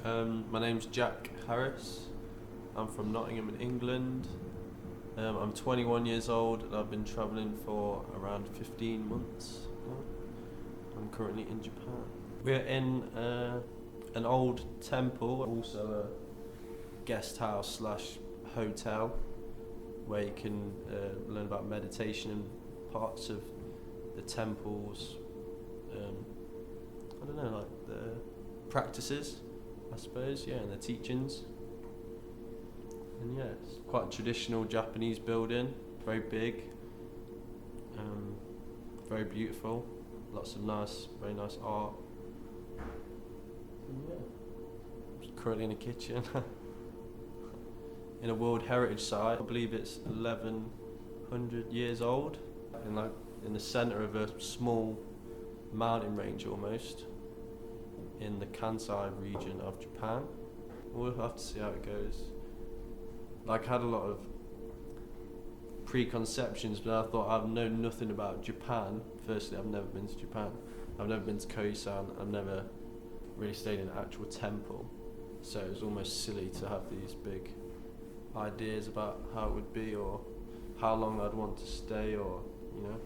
My name's Jack Harris. I'm from Nottingham in England. I'm 21 years old and I've been travelling for around 15 months now. I'm currently in Japan. We're in an old temple, also a guest house slash hotel where you can learn about meditation and parts of the temple's I don't know, like the practices, I suppose, yeah, and the teachings. And yeah, it's quite a traditional Japanese building, very big, very beautiful, lots of very nice art. And yeah, I'm currently in a kitchen in a World Heritage Site. I believe it's 1100 years old, in the centre of a small mountain range almost, in the Kansai region of Japan. We'll have to see how it goes. I had a lot of preconceptions, but I thought I've known nothing about Japan. Firstly, I've never been to Japan. I've never been to Koyasan. I've never really stayed in an actual temple. So it was almost silly to have these big ideas about how it would be or how long I'd want to stay, or, you know.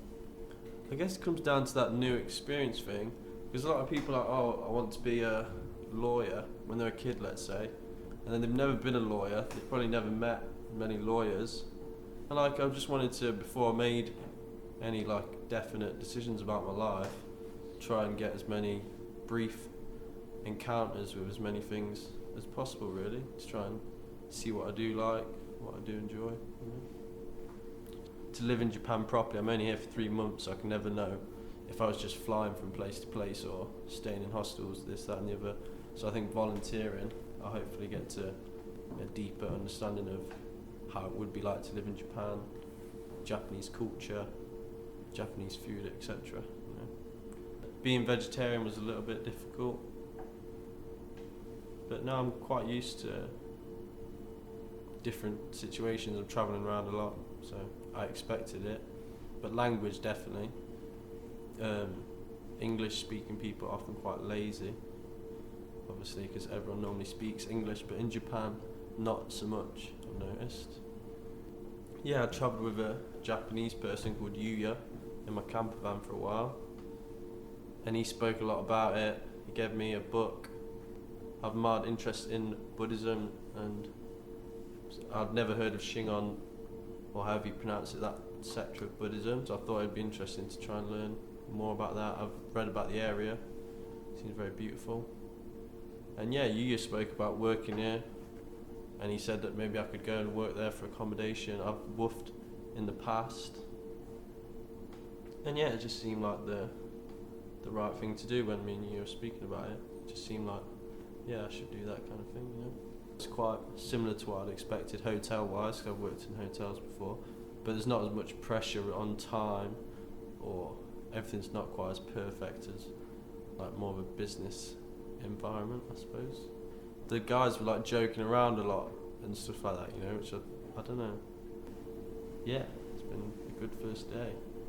I guess it comes down to that new experience thing, because a lot of people are, oh, I want to be a lawyer when they're a kid, let's say, and then they've never been a lawyer, they've probably never met many lawyers, and I just wanted to, before I made any definite decisions about my life, try and get as many brief encounters with as many things as possible, really, to try and see what I do like, what I do enjoy, you know. To live in Japan properly, I'm only here for 3 months, so I can never know if I was just flying from place to place or staying in hostels, this, that and the other. So I think volunteering, I'll hopefully get to a deeper understanding of how it would be like to live in Japan, Japanese culture, Japanese food, etc. You know. Being vegetarian was a little bit difficult, but now I'm quite used to different situations. I'm travelling around a lot, so I expected it. But language, definitely. English speaking people are often quite lazy, obviously, because everyone normally speaks English, but in Japan not so much, I've noticed. Yeah, I travelled with a Japanese person called Yuya in my camper van for a while, and he spoke a lot about it. He gave me a book. I've mild interest in Buddhism, and I'd never heard of Shingon, or however you pronounce it, that sector of Buddhism, so I thought it'd be interesting to try and learn more about that. I've read about the area, it seems very beautiful. And yeah, Yuya spoke about working here, and he said that maybe I could go and work there for accommodation. I've woofed in the past, and yeah, it just seemed like the right thing to do when me and you were speaking about it. It just seemed like, yeah, I should do that kind of thing, you know. It's quite similar to what I'd expected hotel-wise, because I've worked in hotels before, but there's not as much pressure on time, or everything's not quite as perfect as more of a business environment, I suppose. The guys were joking around a lot and stuff like that, you know, which I don't know. Yeah, it's been a good first day.